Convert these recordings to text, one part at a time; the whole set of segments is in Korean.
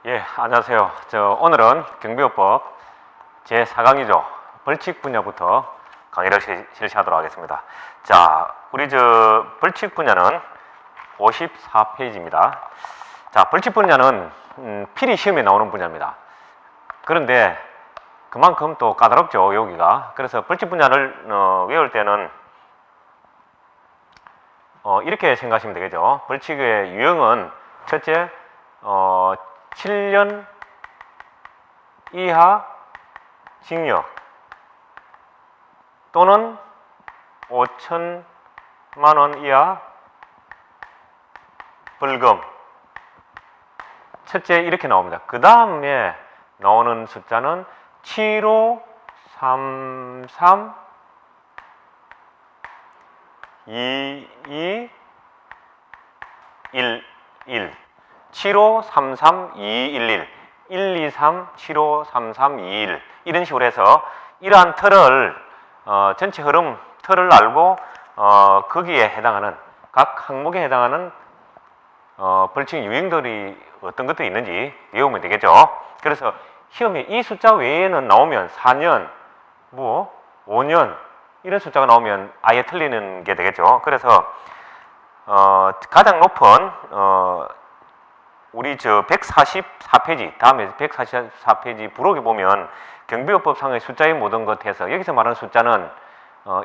예, 안녕하세요. 오늘은 경비요법 제4강이죠. 벌칙 분야부터 강의를 실시하도록 하겠습니다. 자, 우리 벌칙 분야는 54페이지입니다. 자, 벌칙 분야는 필히 시험에 나오는 분야입니다. 그런데 그만큼 또 까다롭죠, 여기가. 그래서 벌칙 분야를 외울 때는 이렇게 생각하시면 되겠죠. 벌칙의 유형은 첫째, 7년 이하 징역 또는 5천만 원 이하 벌금. 첫째 이렇게 나옵니다. 그 다음에 나오는 숫자는 7533 22 11 75332211 123 753321 이런 식으로 해서 이러한 틀을 전체 흐름 틀을 알고 거기에 해당하는 각 항목에 해당하는 벌칙 유형들이 어떤 것들이 있는지 외우면 되겠죠. 그래서 시험에 이 숫자 외에는 나오면 4년, 5년 이런 숫자가 나오면 아예 틀리는 게 되겠죠. 그래서 가장 높은 우리 144페이지 다음에 144페이지 부록에 보면 경비요법상의 숫자의 모든 것 해서 여기서 말하는 숫자는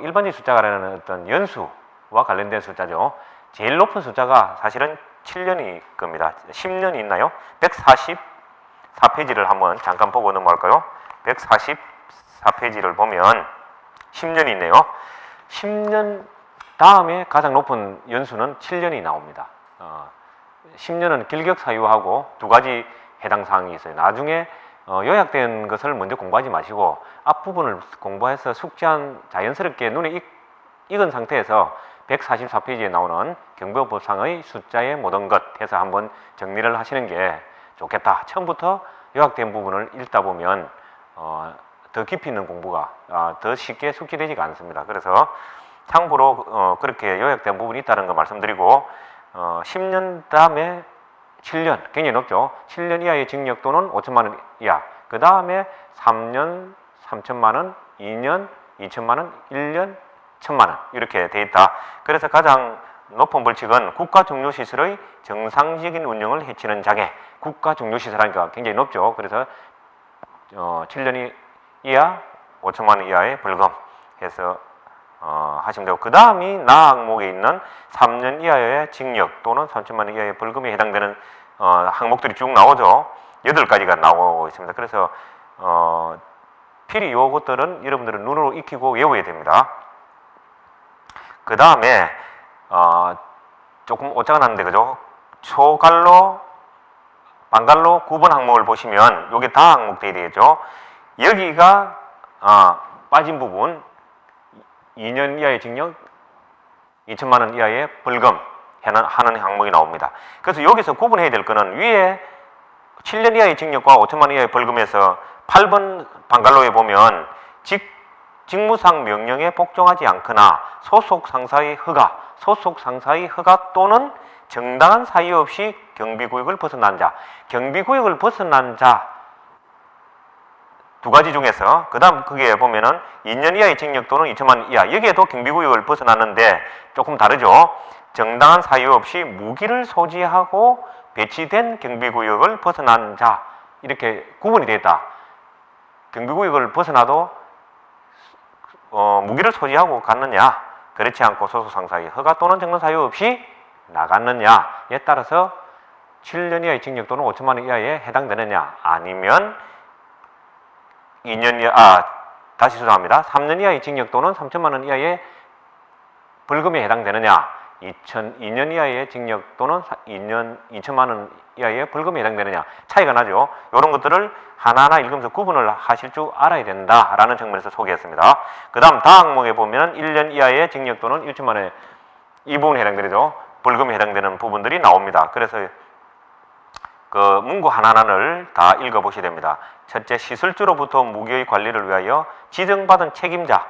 일반적인 숫자가 아니라 어떤 연수와 관련된 숫자죠. 제일 높은 숫자가 사실은 7년일 겁니다. 10년이 있나요? 144페이지를 한번 잠깐 보고 넘어갈까요? 144페이지를 보면 10년이 있네요. 10년 다음에 가장 높은 연수는 7년이 나옵니다. 10년은 길격 사유하고 두 가지 해당 사항이 있어요. 나중에 요약된 것을 먼저 공부하지 마시고 앞부분을 공부해서 숙지한 자연스럽게 눈에 익은 상태에서 144페이지에 나오는 경비요법상의 숫자의 모든 것 해서 한번 정리를 하시는 게 좋겠다. 처음부터 요약된 부분을 읽다 보면 더 깊이 있는 공부가 더 쉽게 숙지되지가 않습니다. 그래서 참고로 그렇게 요약된 부분이 있다는 거 말씀드리고 10년 다음에 7년 굉장히 높죠. 7년 이하의 징역 또는 5천만 원 이하. 그 다음에 3년 3천만 원, 2년 2천만 원, 1년 1천만 원 이렇게 돼 있다. 그래서 가장 높은 벌칙은 국가종료시설의 정상적인 운영을 해치는 장애. 국가종료시설하니까 굉장히 높죠. 그래서 7년 이하 5천만 원 이하의 벌금 해서 하시면 되고, 그 다음이 나 항목에 있는 3년 이하의 징역 또는 3천만 원 이하의 벌금에 해당되는 항목들이 쭉 나오죠. 8가지가 나오고 있습니다. 그래서 필히 요것들은 여러분들은 눈으로 익히고 외워야 됩니다. 그 다음에 조금 오차가 났는데 그죠? 초갈로 반갈로 9번 항목을 보시면 요게 다 항목들이 되겠죠. 여기가 빠진 부분 2년 이하의 징역, 2천만 원 이하의 벌금 하는 항목이 나옵니다. 그래서 여기서 구분해야 될 거는 위에 7년 이하의 징역과 5천만 원 이하의 벌금에서 8번 반갈로에 보면 직무상 명령에 복종하지 않거나 소속 상사의 허가 또는 정당한 사유 없이 경비구역을 벗어난 자. 경비구역을 벗어난 자 두 가지 중에서 그 다음 그게 보면은 2년 이하의 징역 또는 2천만 원 이하. 여기에도 경비구역을 벗어났는데 조금 다르죠. 정당한 사유 없이 무기를 소지하고 배치된 경비구역을 벗어난 자 이렇게 구분이 되어 있다. 경비구역을 벗어나도 무기를 소지하고 갔느냐, 그렇지 않고 소속상사의 허가 또는 정당 사유 없이 나갔느냐에 따라서 7년 이하의 징역 또는 5천만 원 이하에 해당되느냐, 아니면 3년 이하의 징역 또는 3천만 원 이하의 벌금에 해당되느냐, 2년 이하의 징역 또는 2천만 원 이하의 벌금에 해당되느냐 차이가 나죠. 이런 것들을 하나하나 읽으면서 구분을 하실 줄 알아야 된다라는 측면에서 소개했습니다. 그 다음 항목에 보면 1년 이하의 징역 또는 1천만 원의 이 부분에 해당되죠. 벌금에 해당되는 부분들이 나옵니다. 그래서 그 문구 하나하나를 다 읽어보셔야 됩니다. 첫째, 시설주로부터 무기의 관리를 위하여 지정받은 책임자,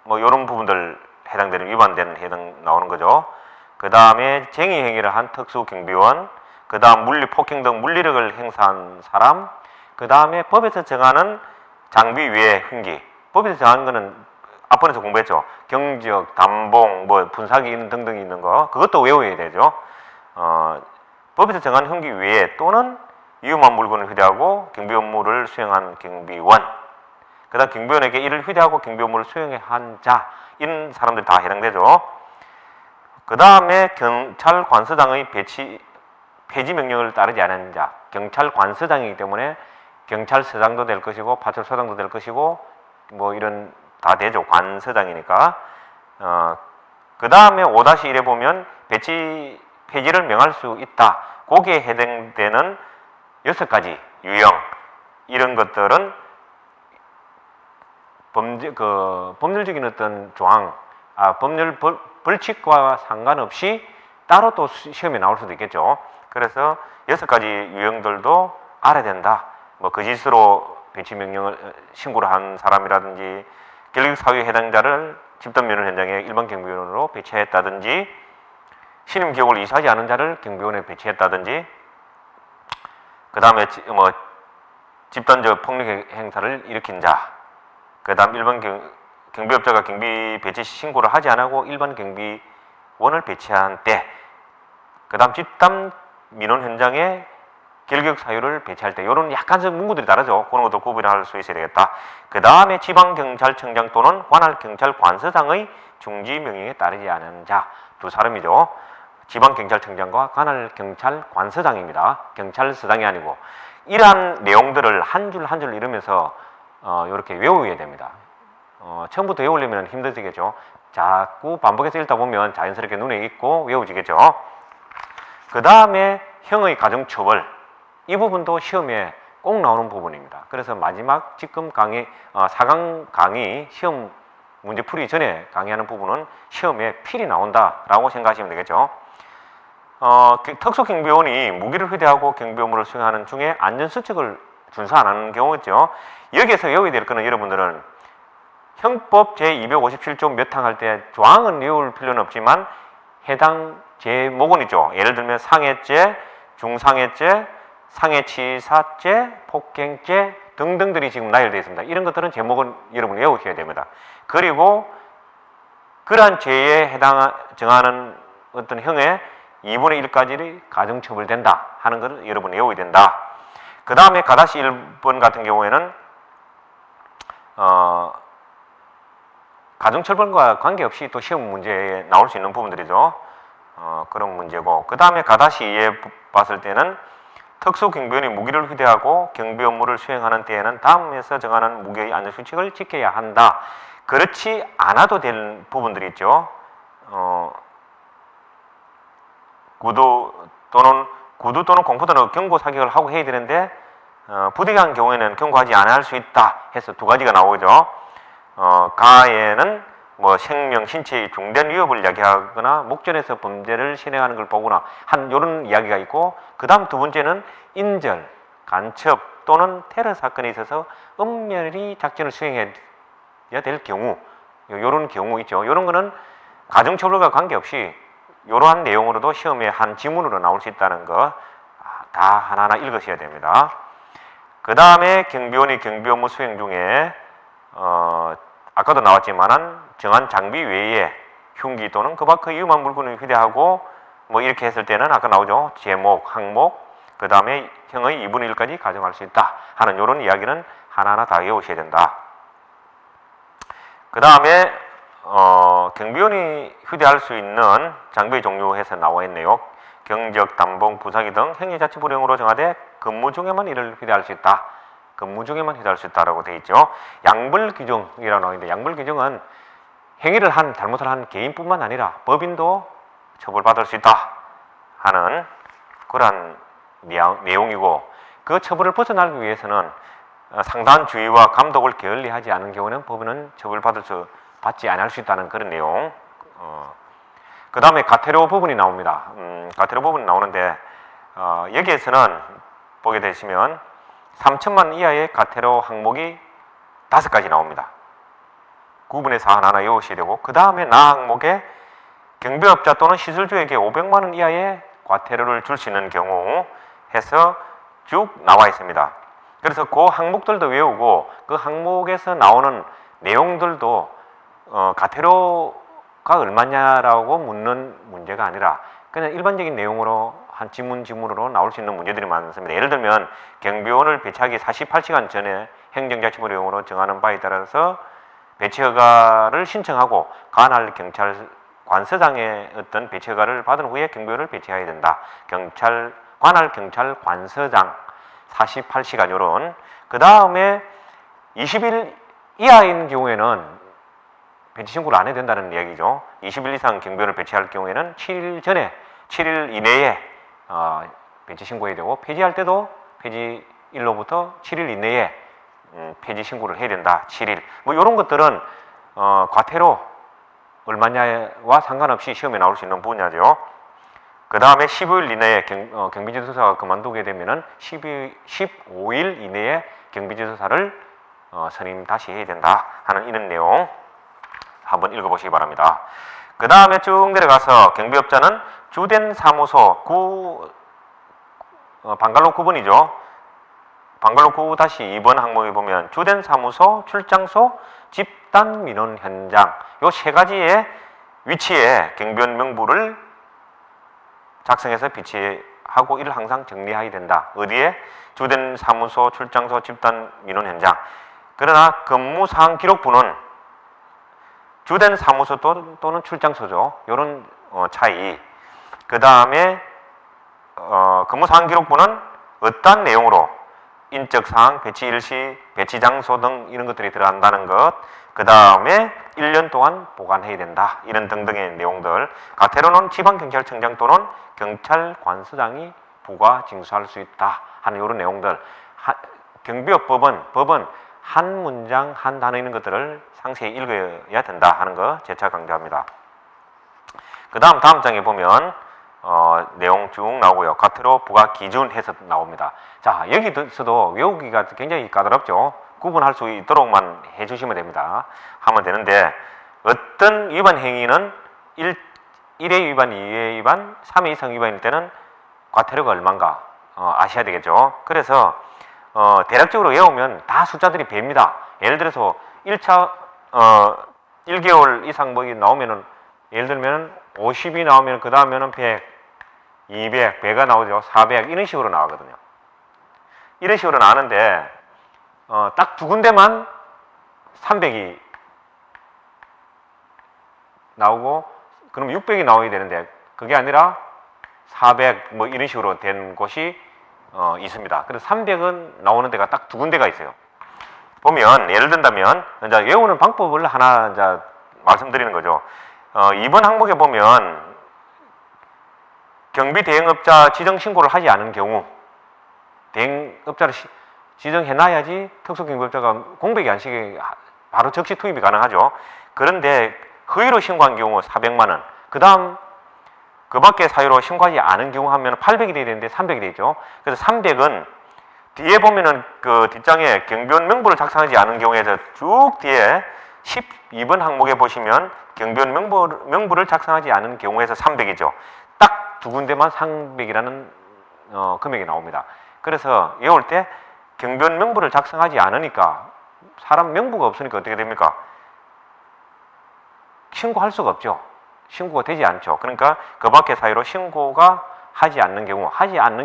이런 부분들 해당되는 위반되는 해당 나오는 거죠. 그 다음에 쟁의 행위를 한 특수 경비원, 그 다음 물리, 폭행 등 물리력을 행사한 사람, 그 다음에 법에서 정하는 장비 외의 흉기. 법에서 정하는 거는 앞번에서 공부했죠. 경적, 담봉, 뭐 분사기 등등이 있는 거, 그것도 외워야 되죠. 법에서 정한 흉기 외에 또는 위험한 물건을 휴대하고 경비 업무를 수행한 경비원, 그 다음 경비원에게 이를 휴대하고 경비 업무를 수행한 자, 이런 사람들이 다 해당되죠. 그 다음에 경찰 관서장의 폐지 명령을 따르지 않은 자, 경찰 관서장이기 때문에 경찰서장도 될 것이고 파출소장도 될 것이고 뭐 이런 다 되죠. 관서장이니까. 그 다음에 5-1에 보면 폐지를 명할 수 있다. 거기에 해당되는 6가지 유형, 이런 것들은 법률적인 어떤 조항, 법률 벌칙과 상관없이 따로 또 시험에 나올 수도 있겠죠. 그래서 6가지 유형들도 알아야 된다. 뭐 거짓으로 배치 명령을 신고를 한 사람이라든지, 결격사유에 해당자를 집단면허 현장에 일반 경비원으로 배치했다든지, 신임 기록을 이수하지 않은 자를 경비원에 배치했다든지, 그 다음에 뭐 집단적 폭력 행사를 일으킨 자, 그 다음 일반 경비업자가 경비 배치 신고를 하지 않고 일반 경비원을 배치한 때, 그 다음 집단 민원 현장에 결격 사유를 배치할 때, 이런 약간의 문구들이 다르죠. 그런 것도 구분할 수 있어야 되겠다. 그 다음에 지방경찰청장 또는 관할 경찰관서장의 중지 명령에 따르지 않은 자, 두 사람이죠. 지방경찰청장과 관할 경찰관서장입니다. 경찰서장이 아니고. 이러한 내용들을 한 줄 한 줄 읽으면서 이렇게 외워야 됩니다. 처음부터 외우려면 힘들지겠죠. 자꾸 반복해서 읽다 보면 자연스럽게 눈에 익고 외워지겠죠. 그 다음에 형의 가중처벌, 이 부분도 시험에 꼭 나오는 부분입니다. 그래서 마지막 지금 강의, 4강 강의 시험 문제 풀이 전에 강의하는 부분은 시험에 필히 나온다라고 생각하시면 되겠죠. 특수경비원이 무기를 휴대하고 경비 업무를 수행하는 중에 안전수칙을 준수 안 하는 경우 있죠. 여기에서 외워야 될 거는 여러분들은 형법 제257조 몇 항 할 때 조항은 외울 필요는 없지만 해당 제목은 있죠. 예를 들면 상해죄, 중상해죄, 상해치사죄, 폭행죄 등등들이 지금 나열되어 있습니다. 이런 것들은 제목은 여러분 외우셔야 됩니다. 그리고 그러한 죄에 정하는 어떤 형의 2분의 1까지 가중처벌된다 하는 것을 여러분 외워야 된다. 그 다음에 가다시 1번 같은 경우에는 가중처벌과 관계없이 또 시험 문제에 나올 수 있는 부분들이죠. 그런 문제고, 그 다음에 가다시 2에 봤을 때는 특수경비원이 무기를 휴대하고 경비 업무를 수행하는 때에는 다음에서 정하는 무기의 안전수칙을 지켜야 한다. 그렇지 않아도 될 부분들이 있죠. 구두 또는 공포 또는 경고 사격을 하고 해야 되는데 부득이한 경우에는 경고하지 않아야 할 수 있다 해서 2가지가 나오죠. 가에는 뭐 생명, 신체의 중대한 위협을 이야기하거나 목전에서 범죄를 실행하는 걸 보거나 한 이런 이야기가 있고, 그 다음 2번째는 인절, 간첩 또는 테러 사건에 있어서 은밀히 작전을 수행해야 될 경우, 이런 경우 있죠. 이런 거는 가중처벌과 관계없이 이러한 내용으로도 시험에 한 지문으로 나올 수 있다는 거 다 하나하나 읽으셔야 됩니다. 그 다음에 경비원이 경비 업무 수행 중에 아까도 나왔지만은 정한 장비 외에 흉기 또는 그 밖의 위험한 물건을 휴대하고 뭐 이렇게 했을 때는 아까 나오죠. 제목, 항목, 그 다음에 형의 2분의 1까지 가정할 수 있다 하는 이런 이야기는 하나하나 다 외우셔야 된다. 그 다음에 경비원이 휴대할 수 있는 장비의 종류에서 나와 있네요. 경적, 담봉, 부사기 등 행위자치불형으로 정하되 근무 중에만 이를 휴대할 수 있다. 근무 중에만 휴대할 수 있다라고 되어 있죠. 양벌규정이라고 나오는데, 양벌규정은 행위를 잘못을 한 개인뿐만 아니라 법인도 처벌받을 수 있다 하는 그러한 내용이고, 그 처벌을 벗어나기 위해서는 상당한 주의와 감독을 게을리하지 않은 경우는 법인은 받지 않을 수 있다는 그런 내용. 그 다음에 가태료 부분이 나옵니다. 가태료 부분이 나오는데 여기에서는 보게 되시면 3천만 이하의 가태료 항목이 5가지 나옵니다. 구분해서 하나하나 외우셔야 되고, 그 다음에 나 항목에 경비업자 또는 시설주에게 500만 원 이하의 과태료를 줄 수 있는 경우 해서 쭉 나와 있습니다. 그래서 그 항목들도 외우고 그 항목에서 나오는 내용들도 과태료가 얼마냐라고 묻는 문제가 아니라 그냥 일반적인 내용으로 한 지문으로 나올 수 있는 문제들이 많습니다. 예를 들면 경비원을 배치하기 48시간 전에 행정자치법령으로 정하는 바에 따라서 배치 허가를 신청하고 관할 경찰관서장의 어떤 배치 허가를 받은 후에 경비원을 배치해야 된다. 관할 경찰관서장 48시간 요런. 그 다음에 20일 이하인 경우에는 배치 신고를 안 해야 된다는 이야기죠. 20일 이상 경비원을 배치할 경우에는 7일 이내에 배치 신고해야 되고, 폐지할 때도 폐지일로부터 7일 이내에 폐지 신고를 해야 된다. 7일. 뭐 이런 것들은 과태료 얼마냐와 상관없이 시험에 나올 수 있는 분야죠. 그 다음에 15일 이내에 경비지도사가 그만두게 되면은 15일 이내에 경비지도사를 선임 다시 해야 된다 하는 이런 내용 한번 읽어보시기 바랍니다. 그 다음에 쭉 내려가서 경비업자는 주된 사무소 방갈로 9번이죠. 방갈로 9-2번 항목에 보면 주된 사무소, 출장소, 집단 민원 현장 요 세 가지의 위치에 경비원 명부를 작성해서 비치하고 이를 항상 정리해야 된다. 어디에? 주된 사무소, 출장소, 집단 민원 현장. 그러나 근무사항 기록부는 주된 사무소 또는 출장소죠. 이런 차이. 그 다음에 근무사항 기록부는 어떠한 내용으로 인적사항, 배치 일시, 배치 장소 등 이런 것들이 들어간다는 것. 그 다음에 1년 동안 보관해야 된다. 이런 등등의 내용들. 과태료는 지방경찰청장 또는 경찰관서장이 부과 징수할 수 있다 하는 이런 내용들. 경비업법은 한 문장 한 단어 있는 것들을 상세히 읽어야 된다 하는 거 재차 강조합니다. 그 다음 장에 보면 내용 쭉 나오고요. 과태료 부과 기준 해서 나옵니다. 자, 여기서도 외우기가 굉장히 까다롭죠. 구분할 수 있도록만 해주시면 됩니다. 하면 되는데 어떤 위반 행위는 1회 위반, 2회 위반, 3회 이상 위반일 때는 과태료가 얼마인가 아셔야 되겠죠. 그래서 대략적으로 외우면 다 숫자들이 뱄니다. 예를 들어서 1차 1개월 이상 뭐이 나오면은 예를 들면 50이 나오면 그 다음에는 100, 200, 100가 나오죠. 400 이런 식으로 나오거든요. 이런 식으로 나오는데 딱 두 군데만 300이 나오고 그럼 600이 나와야 되는데 그게 아니라 400 뭐 이런 식으로 된 곳이 있습니다. 그래서 300은 나오는 데가 딱 두 군데가 있어요. 보면 예를 든다면 이제 외우는 방법을 하나 이제 말씀드리는 거죠. 2번 항목에 보면 경비 대행업자 지정 신고를 하지 않은 경우 대행업자를 지정해놔야지 특수경비업자가 공백이 안 시게 바로 즉시 투입이 가능하죠. 그런데 허위로 신고한 경우 400만 원. 그 다음 그 밖에 사유로 신고하지 않은 경우 하면 800이 돼야 되는데 300이 되죠. 그래서 300은 뒤에 보면은 그 뒷장에 경비원 명부를 작성하지 않은 경우에서 쭉 뒤에 12번 항목에 보시면 경비원 명부를 작성하지 않은 경우에서 300이죠. 딱 두 군데만 300이라는 금액이 나옵니다. 그래서 외울 때 경비원 명부를 작성하지 않으니까 사람 명부가 없으니까 어떻게 됩니까? 신고할 수가 없죠. 신고가 되지 않죠. 그러니까 그 밖의 사유로 신고가 하지 않는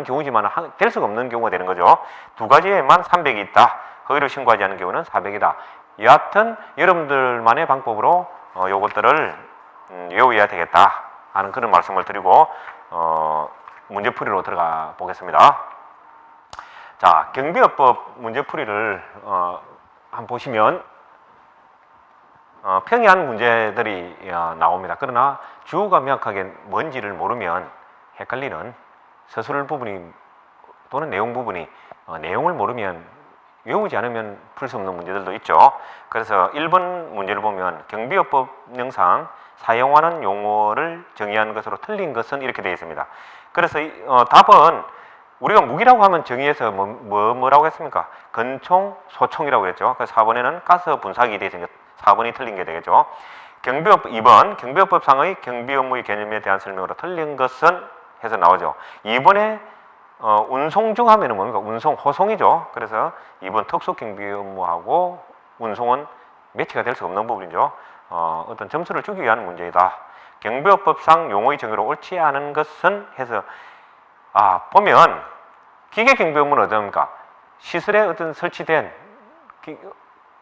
경우지만 될 수가 없는 경우가 되는 거죠. 두 가지에만 300이 있다. 허위로 신고하지 않는 경우는 400이다. 여하튼 여러분들만의 방법으로 요것들을 외워야 되겠다 하는 그런 말씀을 드리고 문제풀이로 들어가 보겠습니다. 자, 경비업법 문제풀이를 한번 보시면 평이한 문제들이 나옵니다. 그러나 주어가 명확하게 뭔지를 모르면 헷갈리는 서술 부분이 또는 내용 부분이 내용을 모르면 외우지 않으면 풀 수 없는 문제들도 있죠. 그래서 1번 문제를 보면 경비업법령상 사용하는 용어를 정의하는 것으로 틀린 것은 이렇게 되어 있습니다. 그래서 답은 우리가 무기라고 하면 정의해서 뭐라고 했습니까? 건총, 소총이라고 했죠. 그래서 4번에는 가스 분사기 되어 있으니까 4번이 틀린 게 되겠죠. 2번 경비업법상의 경비 업무의 개념에 대한 설명으로 틀린 것은 해서 나오죠. 2번에 운송 중 하면은 뭡니까? 운송, 호송이죠. 그래서 2번 특수경비 업무하고 운송은 매치가 될 수 없는 부분이죠. 어떤 점수를 주기 위한 문제이다. 경비업법상 용어의 정의로 옳지 않은 것은 해서 보면 기계경비 업무는 어떻습니까? 시설에 어떤 설치된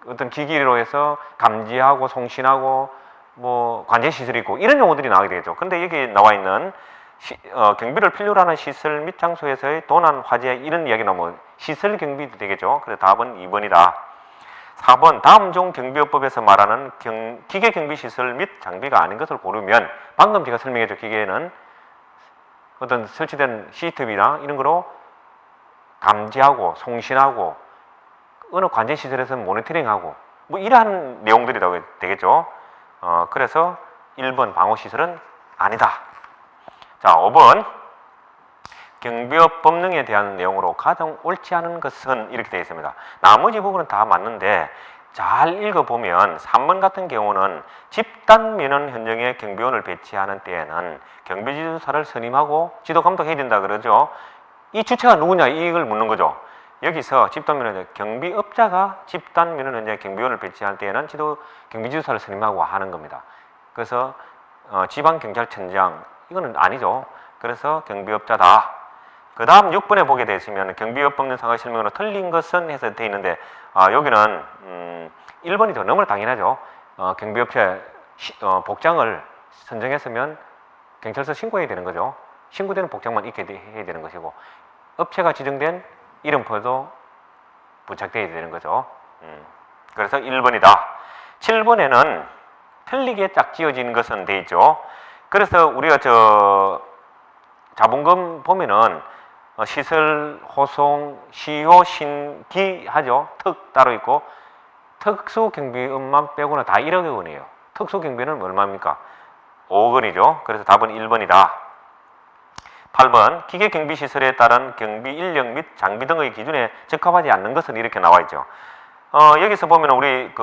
어떤 기기로 해서 감지하고 송신하고 뭐 관제시설이 있고 이런 용어들이 나오게 되겠죠. 근데 여기 나와 있는 경비를 필요로 하는 시설 및 장소에서의 도난, 화재 이런 이야기 나오면 시설 경비도 되겠죠. 그래서 답은 2번이다. 4번 다음 중 경비업법에서 말하는 기계 경비 시설 및 장비가 아닌 것을 고르면 방금 제가 설명해준 기계는 어떤 설치된 CCTV나 이런 거로 감지하고 송신하고 어느 관제 시설에서는 모니터링하고 뭐 이러한 내용들이 되겠죠. 그래서 1번 방호 시설은 아니다. 자, 5번 경비업 법령에 대한 내용으로 가장 옳지 않은 것은 이렇게 되어 있습니다. 나머지 부분은 다 맞는데 잘 읽어보면 3번 같은 경우는 집단 민원 현장에 경비원을 배치하는 때에는 경비지도사를 선임하고 지도 감독해야 된다 그러죠. 이 주체가 누구냐 이걸 묻는 거죠. 여기서 집단 민원 경비업자가 집단 민원 현장에 경비원을 배치할 때에는 경비지도사를 선임하고 하는 겁니다. 그래서 지방경찰청장 이거는 아니죠. 그래서 경비업자다. 그 다음 6번에 보게 되시면 경비업 법령상의 설명으로 틀린 것은 해서 되어 있는데 여기는 1번이 더 너무 당연하죠. 경비업체 복장을 선정했으면 경찰서 신고해야 되는 거죠. 신고되는 복장만 입게 해야 되는 것이고 업체가 지정된 이름표도 부착되어야 되는 거죠. 그래서 1번이다. 7번에는 틀리게 짝지어진 것은 되어 있죠. 그래서 우리가 자본금 보면은 시설, 호송, 시효, 신기 하죠. 특 따로 있고 특수경비원만 빼고는 다 1억 원이에요. 특수경비는 얼마입니까? 5억 원이죠. 그래서 답은 1번이다. 8번 기계경비시설에 따른 경비 인력 및 장비 등의 기준에 적합하지 않는 것은 이렇게 나와 있죠. 여기서 보면 우리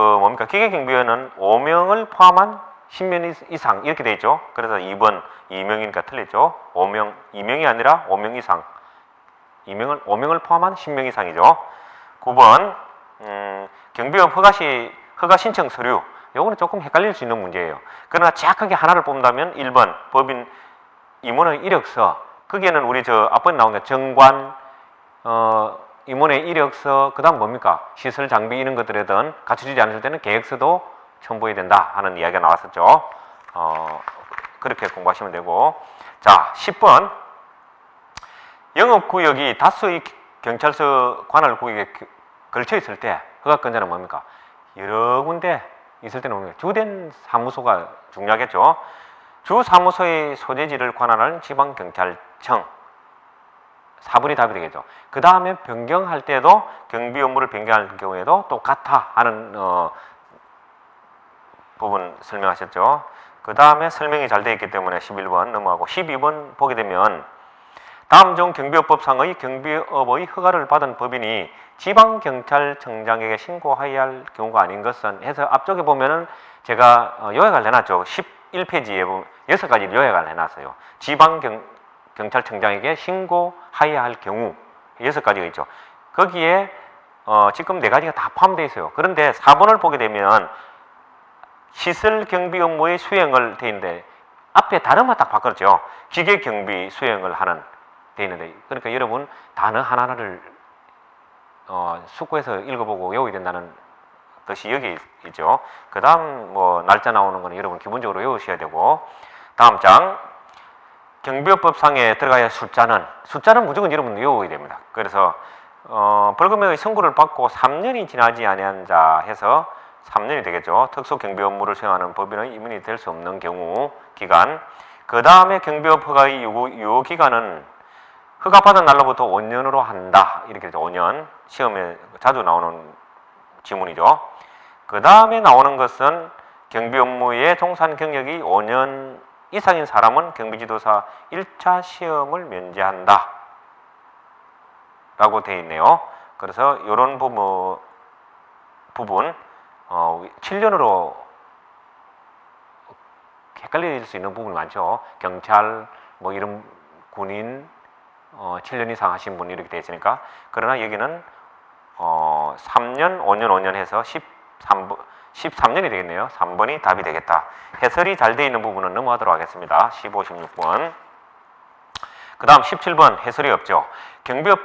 기계경비원은 5명을 포함한 10명 이상 이렇게 돼 있죠. 그래서 2번 2명이니까 틀렸죠. 2명이 아니라 5명 이상. 5명을 포함한 10명 이상이죠. 9번 경비업 허가 신청 서류. 요거는 조금 헷갈릴 수 있는 문제예요. 그러나 정확하게 하나를 뽑는다면 1번 법인 임원의 이력서. 거기에는 우리 앞번에 나온 게 정관, 임원의 이력서, 그 다음 뭡니까? 시설 장비 이런 것들에든 갖춰지지 않을 때는 계획서도 첨부해야 된다 하는 이야기가 나왔었죠. 그렇게 공부하시면 되고. 자, 10번. 영업구역이 다수의 경찰서 관할 구역에 걸쳐 있을 때 허가권자는 뭡니까? 여러 군데 있을 때는 뭡니까? 주된 사무소가 중요하겠죠. 주 사무소의 소재지를 관할하는 지방경찰청. 4번이 답이 되겠죠. 그 다음에 변경할 때도 경비 업무를 변경할 경우에도 똑같아 하는 부분 설명하셨죠. 그 다음에 설명이 잘 되어 있기 때문에 11번 넘어가고 12번 보게 되면 다음 중 경비업법상의 경비업의 허가를 받은 법인이 지방경찰청장에게 신고하여야 할 경우가 아닌 것은 해서 앞쪽에 보면은 제가 요약을 해놨죠. 11페이지에 보면 6가지를 요약을 해놨어요. 지방경찰청장에게 신고하여야 할 경우 6가지가 있죠. 거기에 지금 4가지가 다 포함되어 있어요. 그런데 4번을 보게 되면 시설 경비 업무의 수행을 돼 있는데 앞에 단어만 딱 바꿨죠. 기계 경비 수행을 하는 돼 있는데 그러니까 여러분 단어 하나하나를 숙고해서 읽어보고 외워야 된다는 뜻이 여기 있죠. 그 다음 날짜 나오는 거는 여러분 기본적으로 외우셔야 되고 다음 장 경비업법상에 들어가야 할 숫자는 무조건 여러분 외워야 됩니다. 그래서 벌금의 선고를 받고 3년이 지나지 아니한 자 해서 3년이 되겠죠. 특수경비 업무를 수행하는 법인의 임원이 될 수 없는 경우 기간. 그 다음에 경비업 허가의 유효 기간은 허가받은 날로부터 5년으로 한다. 이렇게 되죠. 5년. 시험에 자주 나오는 지문이죠. 그 다음에 나오는 것은 경비 업무에 종사한 경력이 5년 이상인 사람은 경비지도사 1차 시험을 면제한다. 라고 되어 있네요. 그래서 이런 부분 7년으로 헷갈릴 수 있는 부분이 많죠. 경찰 이런 군인 7년 이상 하신 분 이렇게 되어 있으니까. 그러나 여기는 3년, 5년, 5년 해서 13년이 되겠네요. 3번이 답이 되겠다. 해설이 잘 되어 있는 부분은 넘어가도록 하겠습니다. 15, 16번. 그 다음 17번 해설이 없죠. 경비업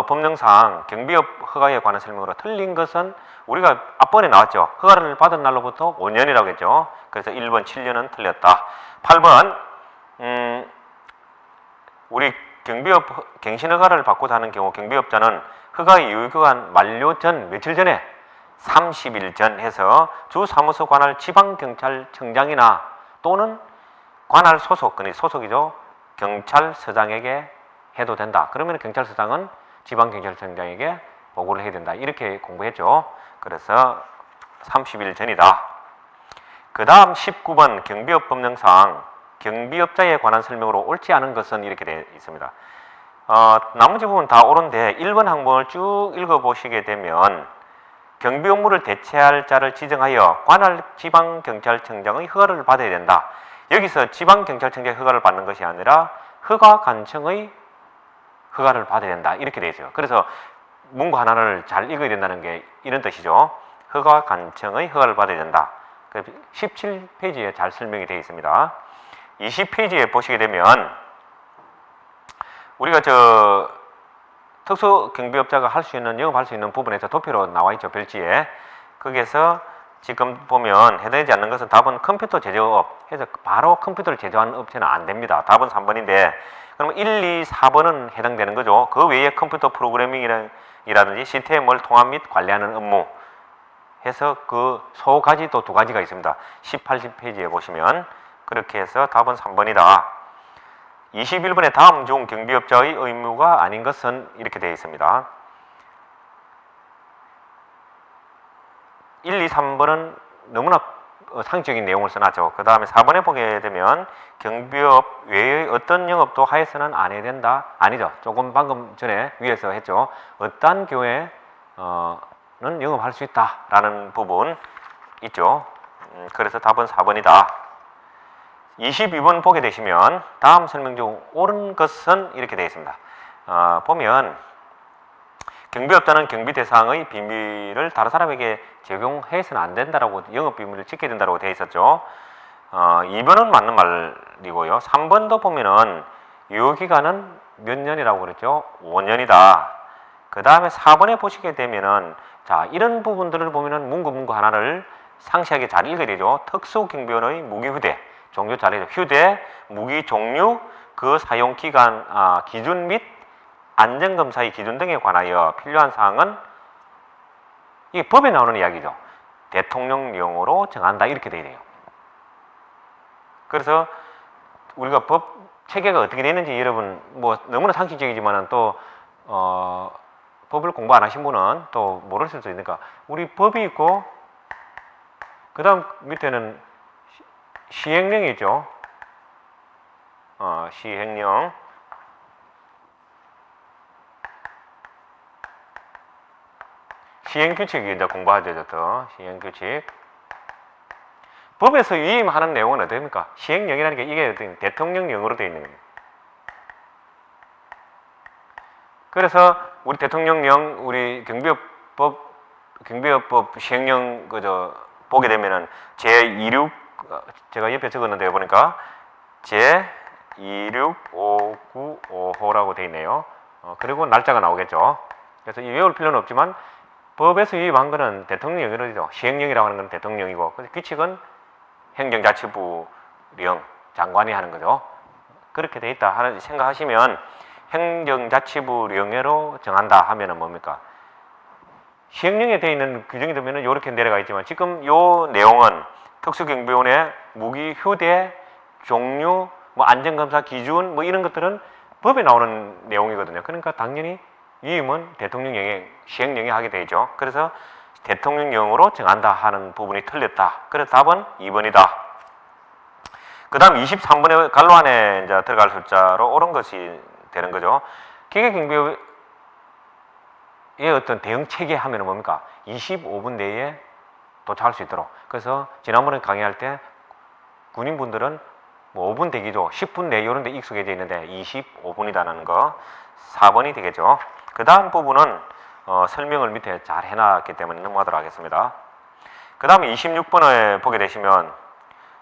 법령상 경비업 허가에 관한 설명으로 틀린 것은 우리가 앞번에 나왔죠. 허가를 받은 날로부터 5년이라고 했죠. 그래서 1번 7년은 틀렸다. 8번 우리 경비업 갱신허가를 받고자 하는 경우 경비업자는 허가의 유효기간 만료 전 며칠 전에 30일 전 해서 주사무소 관할 지방경찰청장이나 또는 관할 소속이죠. 경찰서장에게 해도 된다. 그러면 경찰서장은 지방경찰청장에게 보고를 해야 된다. 이렇게 공부했죠. 그래서 30일 전이다. 그 다음 19번 경비업 법령상 경비업자에 관한 설명으로 옳지 않은 것은 이렇게 되어 있습니다. 나머지 부분 다 옳은데 1번 항목을 쭉 읽어보시게 되면 경비 업무를 대체할 자를 지정하여 관할 지방경찰청장의 허가를 받아야 된다. 여기서 지방경찰청장의 허가를 받는 것이 아니라 허가관청의 허가를 받아야 된다. 이렇게 되어 있어요. 그래서 문구 하나를 잘 읽어야 된다는 게 이런 뜻이죠. 허가관청의 허가를 받아야 된다. 17페이지에 잘 설명이 되어 있습니다. 20페이지에 보시게 되면 우리가 특수경비업자가 할 수 있는, 영업할 수 있는 부분에서 도표로 나와 있죠. 별지에. 거기에서 지금 보면 해당되지 않는 것은 답은 컴퓨터 제조업 해서 바로 컴퓨터를 제조하는 업체는 안 됩니다. 답은 3번인데 그러면 1, 2, 4번은 해당되는 거죠. 그 외에 컴퓨터 프로그래밍이라든지 시스템을 통합 및 관리하는 업무 해서 그 소가지 또 두 가지가 있습니다. 18, 10페이지에 보시면 그렇게 해서 답은 3번이다. 21번에 다음 중 경비업자의 의무가 아닌 것은 이렇게 되어 있습니다. 1, 2, 3번은 너무나 상식적인 내용을 써놨죠. 그 다음에 4번에 보게 되면 경비업 외의 어떤 영업도 하에서는 안 해야 된다. 아니죠. 조금 방금 전에 위에서 했죠. 어떤 교회는 영업할 수 있다라는 부분 있죠. 그래서 답은 4번이다. 22번 보게 되시면 다음 설명 중 옳은 것은 이렇게 되어 있습니다. 보면 경비업자는 경비 대상의 비밀을 다른 사람에게 제공해서는 안 된다라고, 영업 비밀을 지켜야 된다고 되어 있었죠. 2번은 맞는 말이고요. 3번도 보면은 유효기간은 몇 년이라고 그랬죠? 5년이다. 그 다음에 4번에 보시게 되면은 자, 이런 부분들을 보면은 문구 하나를 상세하게 잘 읽어야 되죠. 특수경비원의 무기휴대, 종류 잘 해줘. 휴대, 무기 종류, 그 사용 기간, 기준 및 안전검사의 기준 등에 관하여 필요한 사항은 이게 법에 나오는 이야기죠. 대통령령으로 정한다 이렇게 되어 있네요. 그래서 우리가 법 체계가 어떻게 되는지 여러분 뭐 너무나 상식적이지만은 또 법을 공부 안 하신 분은 또 모를 수도 있으니까 우리 법이 있고 그 다음 밑에는 시행령이 있죠. 시행령. 시행규칙 이제 공부하죠. 또 시행규칙. 법에서 위임하는 내용은 어떻습니까? 시행령이라는 게 이게 대통령령으로 되어 있는 거예요. 그래서 우리 대통령령, 우리 경비업법 시행령 보게 되면은 제26 제가 옆에 적었는데 보니까 제26595호라고 되어 있네요. 그리고 날짜가 나오겠죠. 그래서 외울 필요는 없지만 법에서 위임한 거는 대통령령이죠. 시행령이라고 하는 건 대통령이고, 그래서 규칙은 행정자치부령 장관이 하는 거죠. 그렇게 돼 있다 하는 생각하시면 행정자치부령으로 정한다 하면은 뭡니까? 시행령에 되어 있는 규정이 되면은 이렇게 내려가 있지만 지금 요 내용은 특수경비원의 무기 휴대 종류, 뭐 안전검사 기준 뭐 이런 것들은 법에 나오는 내용이거든요. 그러니까 당연히 위임은 대통령령에 시행령에 하게 되죠. 그래서 대통령령으로 정한다 하는 부분이 틀렸다. 그래서 답은 2번이다. 그 다음 23번에 갈로 안에 이제 들어갈 숫자로 옳은 것이 되는 거죠. 기계경비의 어떤 대응 체계 하면은 뭡니까? 25분 내에 도착할 수 있도록. 그래서 지난번에 강의할 때 군인분들은 뭐 5분 대기죠. 10분 내 이런 데 익숙해져 있는데 25분이다라는 거 4번이 되겠죠. 그 다음 부분은 설명을 밑에 잘 해놨기 때문에 넘어가도록 하겠습니다. 그 다음에 26번을 보게 되시면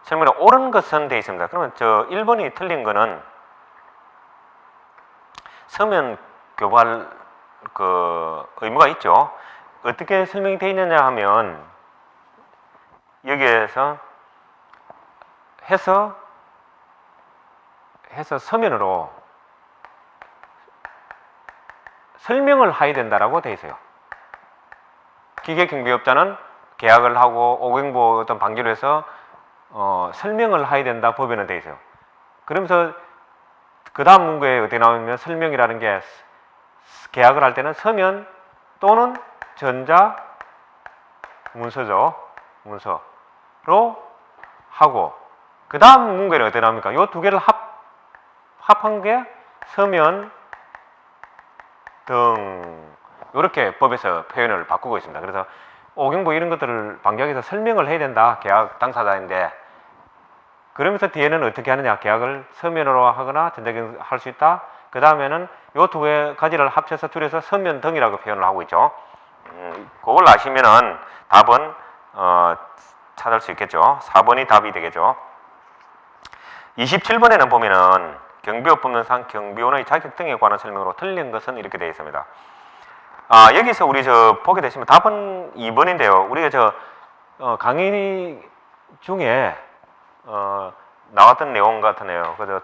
설명에 옳은 것은 되어 있습니다. 그러면 저 1번이 틀린 거는 서면 교발 그 의무가 있죠. 어떻게 설명이 되어 있느냐 하면 여기에서 해서 서면으로 설명을 해야 된다라고 되어 있어요. 기계경비업자는 계약을 하고 오경보 어떤 방기로 해서 설명을 해야 된다 법에는 되어 있어요. 그러면서 그 다음 문구에 어떻게 나오냐면 설명이라는 게 계약을 할 때는 서면 또는 전자 문서죠. 문서로 하고 그 다음 문구에는 어떻게 나옵니까? 이 두 개를 합한 게 서면 등 이렇게 법에서 표현을 바꾸고 있습니다. 그래서 오경보 이런 것들을 방기하기 설명을 해야 된다. 계약 당사자인데 그러면서 뒤에는 어떻게 하느냐? 계약을 서면으로 하거나 전자기록 할 수 있다. 그 다음에는 이 두 가지를 합쳐서 줄여서 서면 등이라고 표현을 하고 있죠. 그걸 아시면은 답은 찾을 수 있겠죠. 4번이 답이 되겠죠. 27번에는 보면은 경비업법론상 경비원의 자격 등에 관한 설명으로 틀린 것은 이렇게 되어 있습니다. 여기서 우리 보게 되시면 답은 2번인데요. 우리가 강의 중에 나왔던 내용 같으네요. 그래서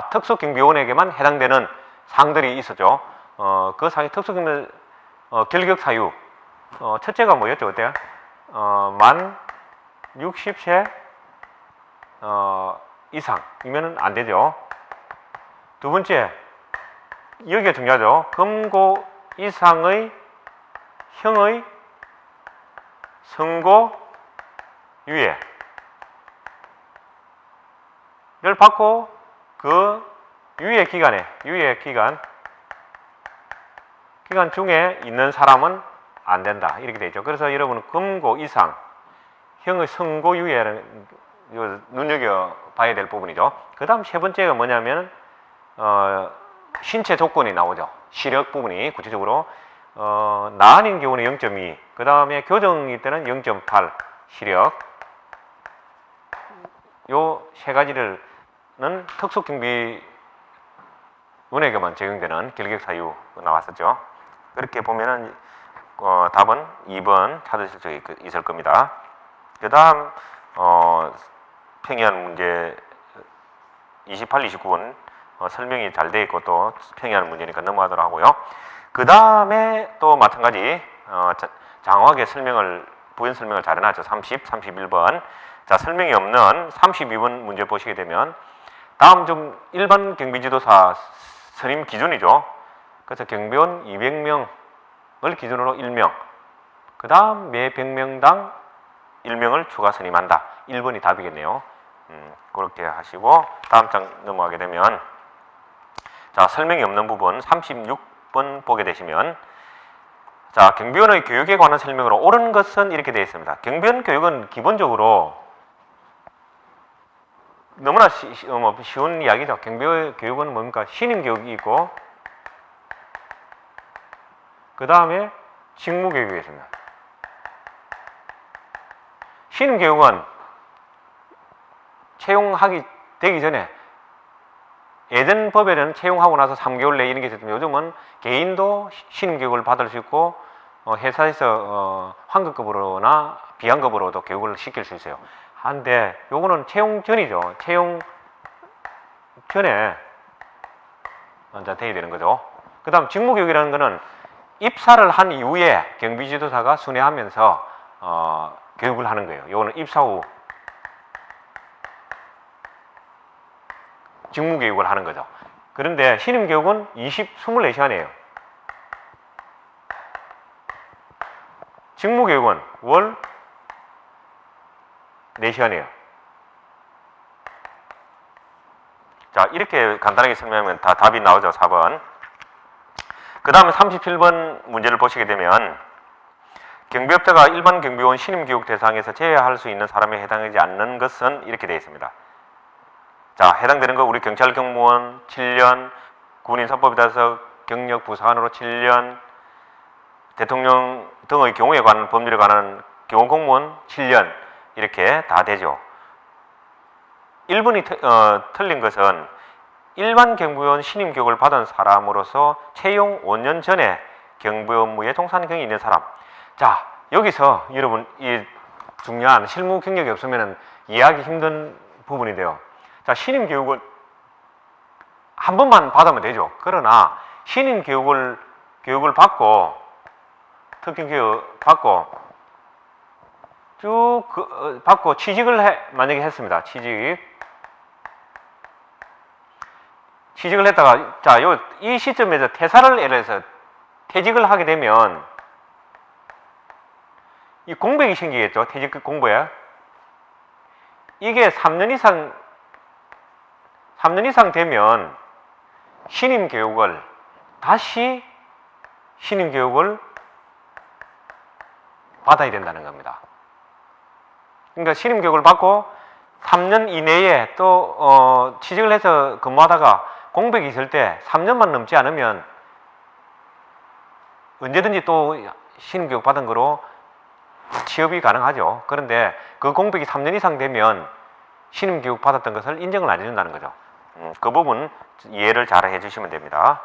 특수경비원에게만 해당되는 상들이 있었죠. 그 상의 특수경비 결격 사유 첫째가 뭐였죠? 그때 만 60세 이상이면 안 되죠. 두 번째 여기가 중요하죠. 금고 이상의 형의 선고 유예 를 받고 그 유예 기간 중에 있는 사람은 안 된다. 이렇게 되죠. 그래서 여러분은 금고 이상 형의 선고 유예를 눈여겨 봐야 될 부분이죠. 그 다음 세 번째가 뭐냐면 신체 조건이 나오죠. 시력 부분이 구체적으로 나한인 경우는 0.2, 그 다음에 교정일 때는 0.8 시력. 요 세 가지는 특수경비원에게만 적용되는 결격 사유 나왔었죠. 그렇게 보면은 답은 2번 찾으실 수 있을 겁니다. 그 다음 평이한 문제 28, 29번 설명이 잘 되어 있고 또 평이한 문제니까 넘어가도록 하고요. 그 다음에 또 마찬가지 장황하게 부연 설명을 잘 해놨죠. 30, 31번. 자, 설명이 없는 32번 문제 보시게 되면 다음 좀 일반 경비지도사 선임 기준이죠. 그래서 경비원 200명을 기준으로 1명, 그 다음 매 100명당 1명을 추가 선임한다. 1번이 답이겠네요. 그렇게 하시고 다음 장 넘어가게 되면 자, 설명이 없는 부분 36번 보게 되시면 자, 경비원의 교육에 관한 설명으로 옳은 것은 이렇게 되어 있습니다. 경비원 교육은 기본적으로 너무나 쉬운 이야기죠. 경비원 교육은 뭡니까? 신임 교육이 있고 그 다음에 직무 교육이 있습니다. 신임 교육은 채용하기 되기 전에 예전 법에는 채용하고 나서 3개월 내에 이런 게 있었지만 요즘은 개인도 신임 교육을 받을 수 있고 회사에서 환급급으로나 비환급으로도 교육을 시킬 수 있어요. 한데 요거는 채용 전이죠. 채용 전에 먼저 돼야 되는 거죠. 그 다음 직무교육이라는 거는 입사를 한 이후에 경비지도사가 순회하면서 교육을 하는 거예요. 요거는 입사 후 직무교육을 하는 거죠. 그런데 신임교육은 24시간이에요. 직무교육은 월 4시간이에요. 자, 이렇게 간단하게 설명하면 다 답이 나오죠. 4번. 그 다음에 37번 문제를 보시게 되면 경비업자가 일반 경비원 신임교육 대상에서 제외할 수 있는 사람에 해당하지 않는 것은 이렇게 되어 있습니다. 자, 해당되는 거 우리 경찰 경무원 7년, 군인사법에 따라서 경력 부사관으로 7년, 대통령 등의 경우에 관한 법률에 관한 경호공무원 7년 이렇게 다 되죠. 1번이 틀린 것은 일반 경비원 신임교육을 받은 사람으로서 채용 5년 전에 경비 업무에 종사한 경험이 있는 사람. 자, 여기서 여러분 이 중요한 실무 경력이 없으면 이해하기 힘든 부분인데요. 자, 신임 교육을 한 번만 받으면 되죠. 그러나 신임 교육을 받고 특기 교육 받고 쭉 받고 취직을 만약에 했습니다. 취직을 했다가 자, 이 시점에서 퇴사를 예를 들어서 퇴직을 하게 되면 이 공백이 생기겠죠. 퇴직 공부에. 이게 3년 이상 되면 다시 신임 교육을 받아야 된다는 겁니다. 그러니까 신임 교육을 받고 3년 이내에 또 취직을 해서 근무하다가 공백이 있을 때 3년만 넘지 않으면 언제든지 또 신임 교육 받은 거로 취업이 가능하죠. 그런데 그 공백이 3년 이상 되면 신임 교육 받았던 것을 인정을 안 해준다는 거죠. 그 부분 이해를 잘 해주시면 됩니다.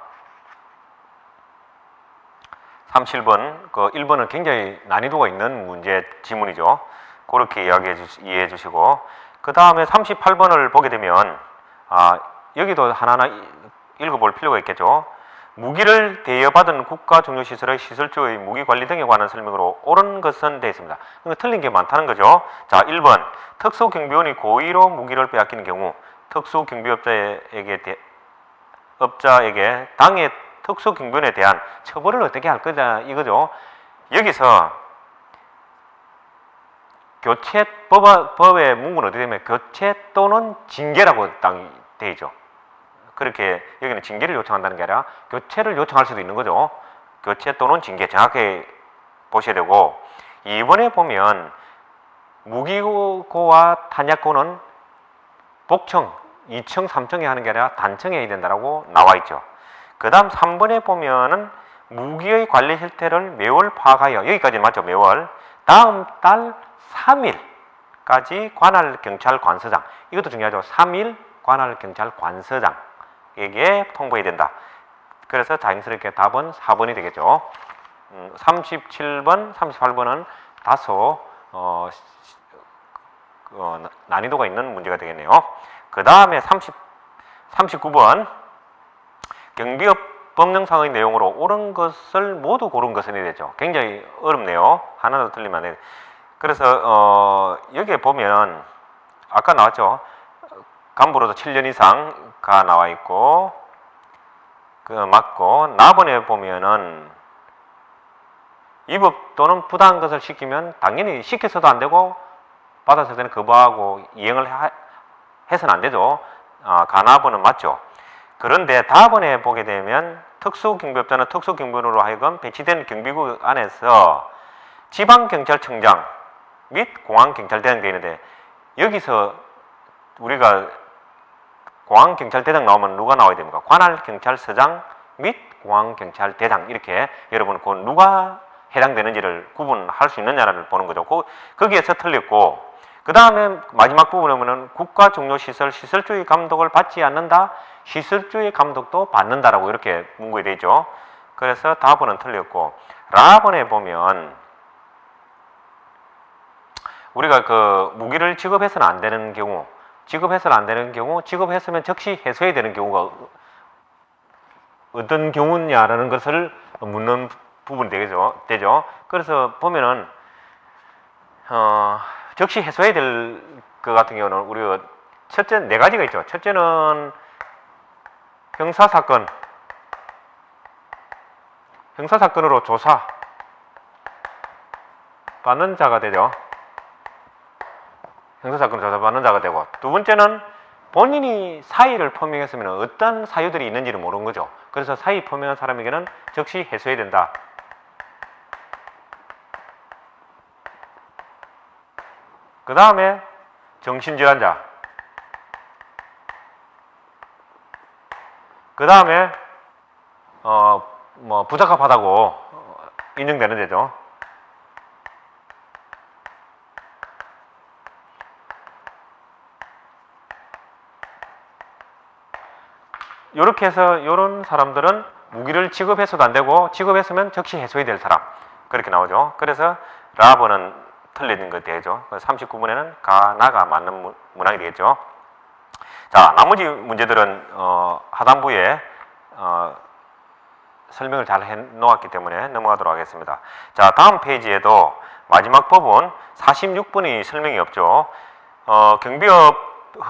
37번, 그 1번은 굉장히 난이도가 있는 문제 지문이죠. 그렇게 이해해 주시고, 그 다음에 38번을 보게 되면 여기도 하나하나 읽어볼 필요가 있겠죠. 무기를 대여받은 국가종료시설의 시설주의 무기관리 등에 관한 설명으로 옳은 것은 되어 있습니다. 그러니까 틀린 게 많다는 거죠. 자, 1번 특수경비원이 고의로 무기를 빼앗기는 경우 특수경비업자에게 당해 특수경비원에 대한 처벌을 어떻게 할 거냐 이거죠. 여기서 법의 문구는 어떻게 되면 교체 또는 징계라고 되어 있죠. 그렇게 여기는 징계를 요청한다는 게 아니라 교체를 요청할 수도 있는 거죠. 교체 또는 징계 정확히 보셔야 되고, 2번에 보면 무기고와 탄약고는 복청 2층, 3층에 하는 게 아니라 단층에 해야 된다고 나와 있죠. 그 다음 3번에 보면은 무기의 관리 실태를 매월 파악하여, 여기까지는 맞죠, 매월. 다음 달 3일까지 관할 경찰 관서장, 이것도 중요하죠. 3일 관할 경찰 관서장에게 통보해야 된다. 그래서 자연스럽게 답은 4번이 되겠죠. 37번, 38번은 다소 난이도가 있는 문제가 되겠네요. 그 다음에 39번 경비업 법령상의 내용으로 옳은 것을 모두 고른 것은 되죠. 굉장히 어렵네요. 하나도 틀리면 안 돼요. 그래서 여기에 보면 아까 나왔죠. 간부로도 7년 이상가 나와 있고, 맞고, 나번에 보면은 위법 또는 부당한 것을 시키면 당연히 시켜서도 안 되고 받았을 때는 거부하고 이행을 해서는 안 되죠. 가나번은 맞죠. 그런데 다번에 보게 되면 특수경비업자는 특수경비원으로 하여금 배치된 경비국 안에서 지방경찰청장 및 공항경찰대장 되어 있는데, 여기서 우리가 공항경찰대장 나오면 누가 나와야 됩니까? 관할경찰서장 및 공항경찰대장, 이렇게 여러분 그 누가 해당되는지를 구분할 수 있느냐를 보는 거죠. 거기에서 틀렸고, 그 다음에 마지막 부분에 보면 국가종료시설 시설주의 감독을 받지 않는다, 시설주의 감독도 받는다라고 이렇게 문구에 되어 있죠. 그래서 답은 틀렸고, 라번에 보면 우리가 그 무기를 지급해서는 안 되는 경우, 지급했으면 즉시 해소해야 되는 경우가 어떤 경우냐라는 것을 묻는 부분이 되죠. 그래서 보면은 즉시 해소해야 될 것 같은 경우는 우리가 첫째 4가지가 있죠. 첫째는 형사사건으로 조사 받는 자가 되죠. 형사사건 조사받는 자가 되고, 두 번째는 본인이 사의를 표명했으면 어떤 사유들이 있는지를 모르는 거죠. 그래서 사의 표명한 사람에게는 즉시 해소해야 된다. 그 다음에 정신질환자. 그 다음에 뭐 부적합하다고 인정되는 데죠. 이렇게 해서 이런 사람들은 무기를 지급해서도 안 되고 지급했으면 즉시 해소해야 될 사람 그렇게 나오죠. 그래서 라버는 틀린 것 되죠. 39번에는 가나가 맞는 문항이 되겠죠. 자, 나머지 문제들은 하단부에 설명을 잘 해놓았기 때문에 넘어가도록 하겠습니다. 자, 다음 페이지에도 마지막 법은 46번이 설명이 없죠. 경비업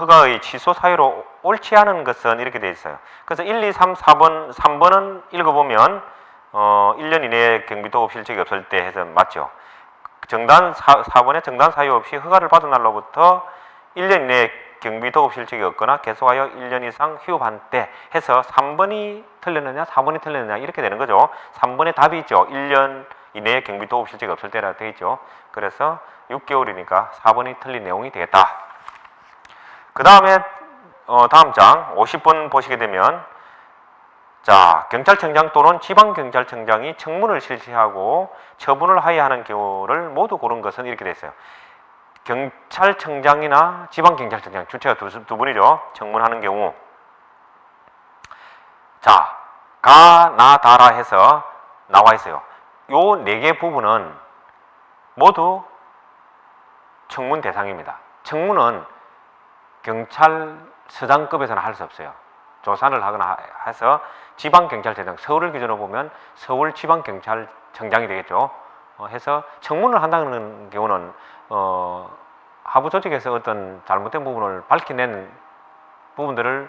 허가의 취소 사유로 옳지 않은 것은 이렇게 되어 있어요. 그래서 1, 2, 3, 4번, 3번은 읽어보면 1년 이내에 경비도급 실적이 없을 때 해서 맞죠. 정단 4번에 정단 사유 없이 허가를 받은 날로부터 1년 이내에 경비도급 실적이 없거나 계속하여 1년 이상 휴업한 때 해서 3번이 틀렸느냐 4번이 틀렸느냐 이렇게 되는 거죠. 3번에 답이 있죠. 1년 이내에 경비도급 실적이 없을 때라 되어 있죠. 그래서 6개월이니까 4번이 틀린 내용이 되겠다. 그 다음에 다음 장 50번 보시게 되면 자, 경찰청장 또는 지방경찰청장이 청문을 실시하고 처분을 하여야 하는 경우를 모두 고른 것은 이렇게 되어 있어요. 경찰청장이나 지방경찰청장 주체가 두 분이죠. 청문하는 경우 자, 가, 나, 다라 해서 나와 있어요. 요 네 개 부분은 모두 청문 대상입니다. 청문은 경찰서장급에서는 할 수 없어요. 조사를 하거나 해서 지방경찰청장, 서울을 기준으로 보면 서울지방경찰청장이 되겠죠. 해서 청문을 한다는 경우는 하부 조직에서 어떤 잘못된 부분을 밝혀낸 부분들을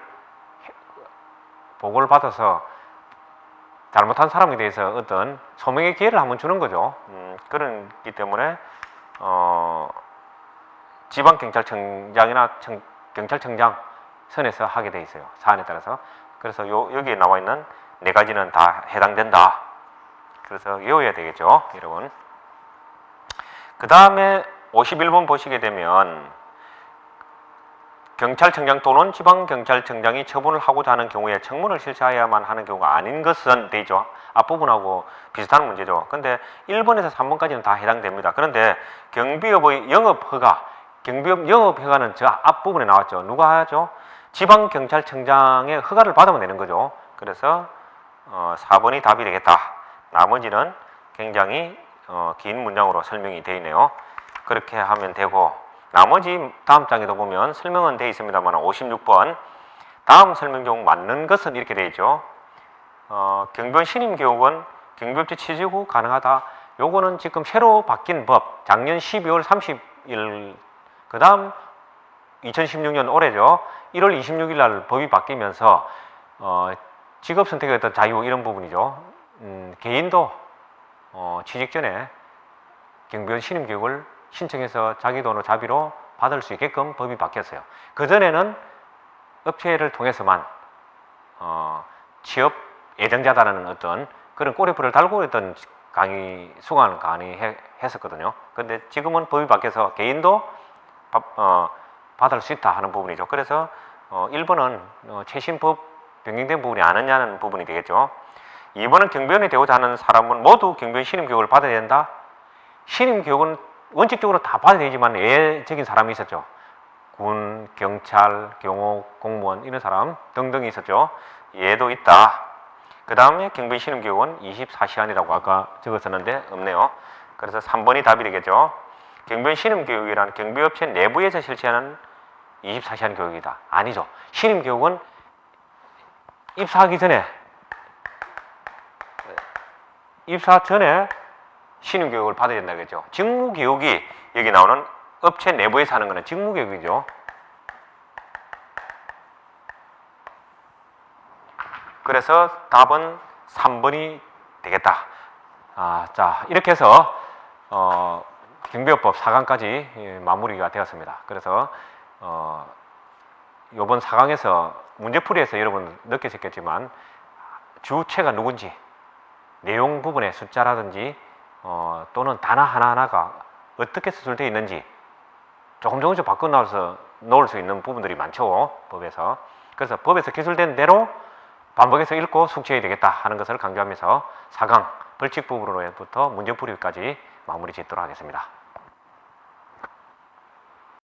보고를 받아서 잘못한 사람에 대해서 어떤 소명의 기회를 한번 주는 거죠. 그렇기 때문에 지방경찰청장이나 경찰청장 선에서 하게 돼 있어요. 사안에 따라서. 그래서 여기에 나와 있는 네 가지는 다 해당된다. 그래서 외워야 되겠죠, 여러분. 그 다음에 51번 보시게 되면 경찰청장 또는 지방경찰청장이 처분을 하고자 하는 경우에 청문을 실시해야만 하는 경우가 아닌 것은 되죠. 앞부분하고 비슷한 문제죠. 근데 1번에서 3번까지는 다 해당됩니다. 그런데 경비업의 영업허가, 경비업 영업허가는 저 앞부분에 나왔죠. 누가 하죠? 지방경찰청장의 허가를 받으면 되는 거죠. 그래서 4번이 답이 되겠다. 나머지는 굉장히 긴 문장으로 설명이 되어 있네요. 그렇게 하면 되고, 나머지 다음 장에도 보면 설명은 되어 있습니다만 56번 다음 설명 중 맞는 것은 이렇게 되어 있죠. 경비원 신임교육은 경비업체 취직 후 가능하다. 요거는 지금 새로 바뀐 법, 작년 12월 30일, 그 다음 2016년 올해죠. 1월 26일 날 법이 바뀌면서 직업 선택의 어떤 자유 이런 부분이죠. 개인도 취직 전에 경비원 신임교육을 신청해서 자기 돈으로 자비로 받을 수 있게끔 법이 바뀌었어요. 그전에는 업체를 통해서만 취업 예정자다라는 어떤 그런 꼬리표를 달고 있던 강의, 수강을 강의했었거든요. 근데 지금은 법이 바뀌어서 개인도 받을 수 있다 하는 부분이죠. 그래서 1번은 최신 법 변경된 부분이 아니냐는 부분이 되겠죠. 2번은 경비원이 되고자 하는 사람은 모두 경비원 신임교육을 받아야 된다. 신임교육은 원칙적으로 다 받아야 되지만 예외적인 사람이 있었죠. 군, 경찰, 경호, 공무원 이런 사람 등등이 있었죠. 얘도 있다. 그 다음에 경비원 신임교육은 24시간이라고 아까 적었었는데 없네요. 그래서 3번이 답이 되겠죠. 경비원 신임교육이란 경비업체 내부에서 실시하는 24시간 교육이다. 아니죠. 신임교육은 입사하기 전에 입사 전에 신임교육을 받아야 된다겠죠. 직무교육이 여기 나오는 업체 내부에서 하는 거는 직무교육이죠. 그래서 답은 3번이 되겠다. 자, 이렇게 해서 경비업법 4강까지 마무리가 되었습니다. 그래서 이번 4강에서 문제풀이에서 여러분 느끼셨겠지만 주체가 누군지 내용 부분의 숫자라든지 또는 단어 하나하나가 어떻게 수술되어 있는지 조금 조금씩 바꿔 나와서 놓을 수 있는 부분들이 많죠, 법에서. 그래서 법에서 기술된 대로 반복해서 읽고 숙지해야 되겠다 하는 것을 강조하면서 4강 벌칙 부분으로부터 문제풀이까지 마무리 짓도록 하겠습니다.